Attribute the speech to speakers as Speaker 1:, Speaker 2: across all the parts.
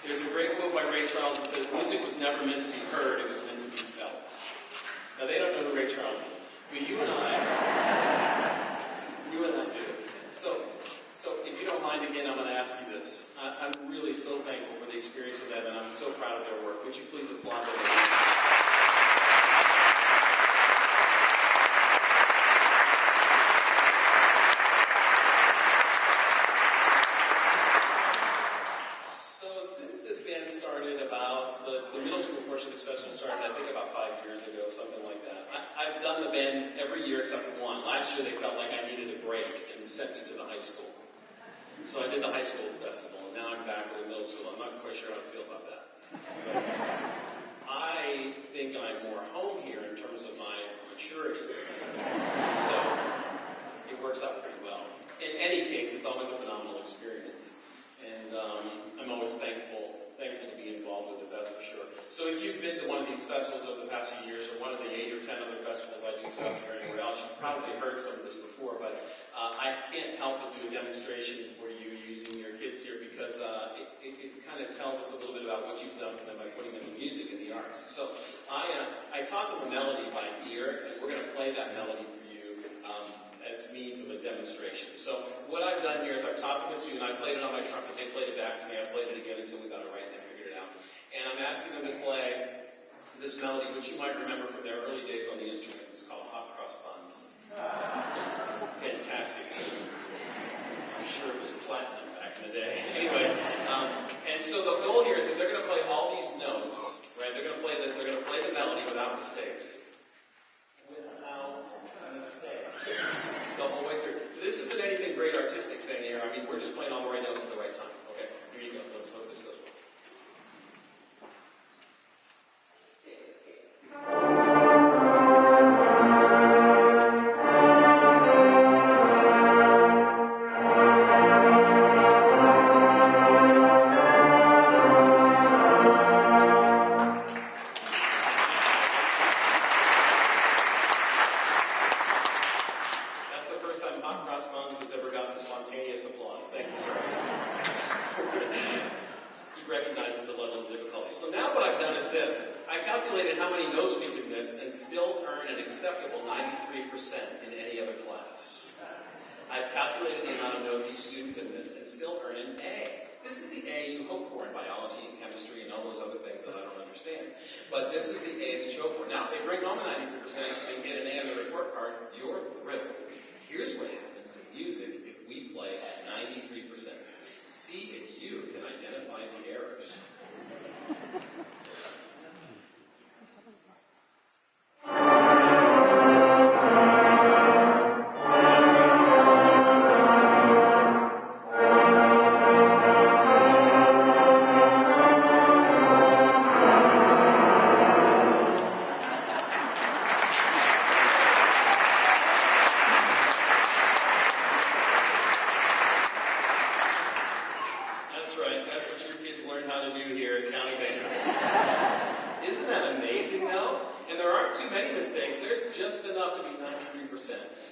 Speaker 1: There's a great quote by Ray Charles that says, music was never meant to be heard, it was meant to be felt. Now, they don't know who Ray Charles is, but you and I do. So if you don't mind, again, I'm going to ask you this. I'm really so thankful for the experience with them, and I'm so proud of their work. Would you please applaud them? The middle school portion of this festival started, I think, about 5 years ago, something like that. I've done the band every year except for one. Last year they felt like I needed a break and sent me to the high school. So I did the high school festival, and now I'm back with the middle school. I'm not quite sure how I feel about that. But I think I'm more home here in terms of my maturity. So it works out pretty well. In any case, it's always a phenomenal experience. And I'm always thankful to be involved with it, that's for sure. So if you've been to one of these festivals over the past few years, or one of the 8 or 10 other festivals I do throughout here anywhere else, you've probably heard some of this before, but I can't help but do a demonstration for you using your kids here, because it kind of tells us a little bit about what you've done for them by putting them in music and the arts. So I taught them a melody by ear, and we're going to play that melody for you as means of a demonstration. So what I've done here is I've taught them a tune. I played it on my trumpet. They played it back to me. I played it again until we got it right and they figured it out. And I'm asking them to play this melody, which you might remember from their early days on the instrument. It's called Hot Cross Buns. It's a fantastic tune. I'm sure it was platinum back in the day. Anyway, and so the goal here is that they're going to play all these notes, right? They're going to play the melody without mistakes. The whole way through. This isn't anything great artistic thing here. I mean, we're just playing all the right notes at the right time. Okay, here you go. Let's hope this goes well. But this is the A that you hope for. Now, if they bring home a 93% and get an A on the report card, you're thrilled. Here's what happens in music if we play at 93%. See if you can identify the errors.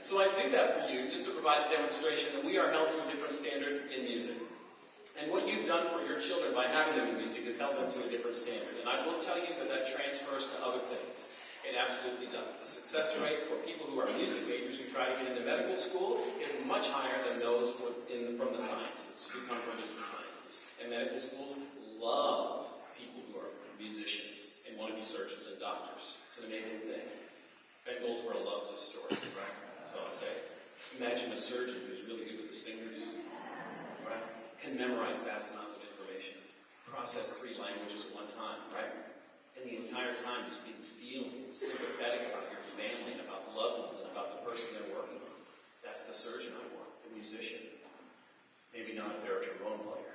Speaker 1: So I do that for you just to provide a demonstration that we are held to a different standard in music. And what you've done for your children by having them in music has held them to a different standard. And I will tell you that that transfers to other things. It absolutely does. The success rate for people who are music majors who try to get into medical school is much higher than those from the sciences, who come from just the sciences. And medical schools love people who are musicians and want to be surgeons and doctors. It's an amazing thing. Ben Goldsboro loves this story, right? So I'll say, imagine a surgeon who's really good with his fingers, right? Can memorize vast amounts of information, process 3 languages at one time, right? And the entire time is being feeling and sympathetic about your family and about loved ones and about the person they're working on. That's the surgeon I want, the musician. Maybe not if they're a trombone player.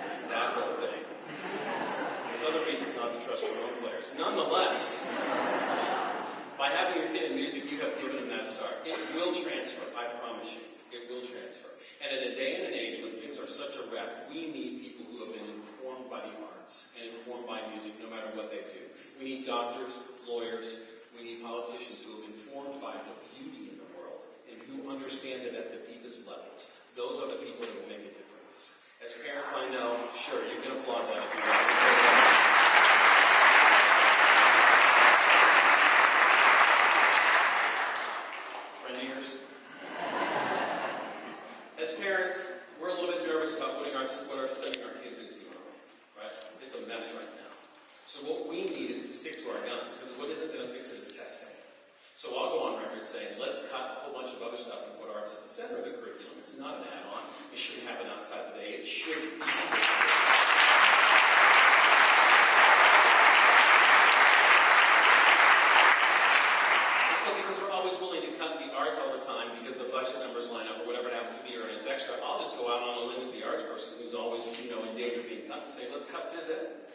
Speaker 1: There's that whole thing. There's other reasons not to trust trombone players. Nonetheless, by having your kid in music, you have given them that start. It will transfer, I promise you. It will transfer. And in a day and an age when things are such a wreck, we need people who have been informed by the arts and informed by music, no matter what they do. We need doctors, lawyers, we need politicians who have been informed by the beauty in the world and who understand it at deepest levels. Those are the people that will make a difference. As parents, I know, sure, you can applaud that if you want. Friend of yours? As parents, we're a little bit nervous about sending our kids into, right? It's a mess right now. So what we need is to stick to our guns, because what isn't going to fix it is testing. So I'll go on record saying, let's cut a whole bunch of other stuff and put arts at the center of the curriculum. It's not an add-on. It shouldn't happen outside the day. It should be. So because we're always willing to cut the arts all the time because the budget numbers line up or whatever it happens to be, or it's extra, I'll just go out on a limb as the arts person who's always, in danger of being cut and say, let's cut phys ed.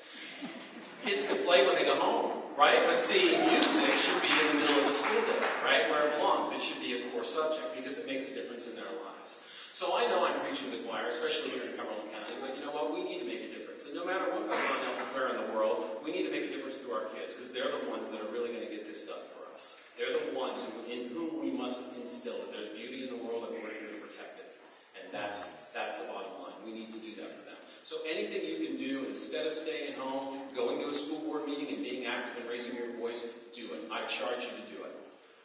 Speaker 1: Kids can play when they go home, right? But see, music should be in the middle of the school day, right? Where it belongs. It should be a core subject because it makes a difference in their lives. So I know I'm preaching to the choir, especially here in Cumberland County, but you know what? We need to make a difference. And no matter what goes on elsewhere in the world, we need to make a difference through our kids because they're the ones that are really going to get this done for us. They're the ones in whom we must instill that there's beauty in the world and we're here to protect it. And that's the bottom line. We need to do that for them. So anything you can do instead of staying at home, going to a school board meeting and being active and raising your voice, do it. I charge you to do it.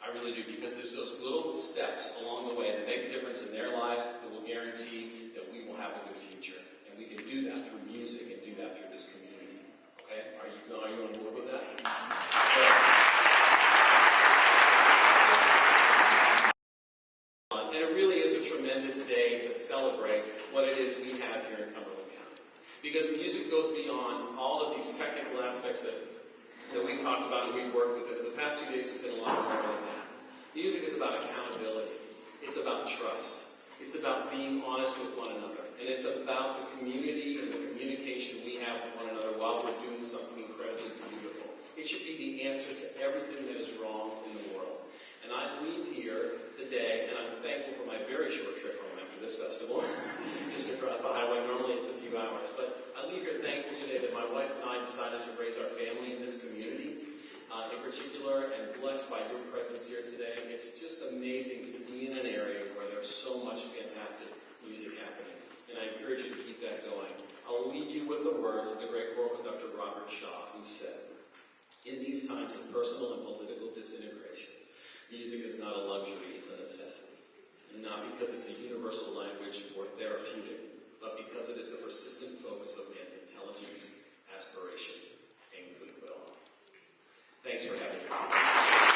Speaker 1: I really do, because there's those little steps along the way that make a difference in their lives that will guarantee that we will have a good future. And we can do that through music and do that through this community. Okay? Are you on board with that? And it really is a tremendous day to celebrate what it is we have here in Cumberland County. Because music goes beyond all of these technical aspects that we've talked about and we've worked with. The past 2 days has been a lot more than that. Music is about accountability. It's about trust. It's about being honest with one another. And it's about the community and the communication we have with one another while we're doing something incredibly beautiful. It should be the answer to everything that is wrong in the world. And I leave here today, and I'm thankful for my very short trip home after this festival, just across the highway. Normally it's a few hours. But I leave here thankful today that my wife and I decided to raise our family in this community. In particular, and blessed by your presence here today. It's just amazing to be in an area where there's so much fantastic music happening. And I encourage you to keep that going. I'll leave you with the words of the great choral conductor Robert Shaw, who said, "In these times of personal and political disintegration, music is not a luxury, it's a necessity. And not because it's a universal language or therapeutic, but because it is the persistent focus of man's intelligence, aspiration, and goodwill." Thanks for having me.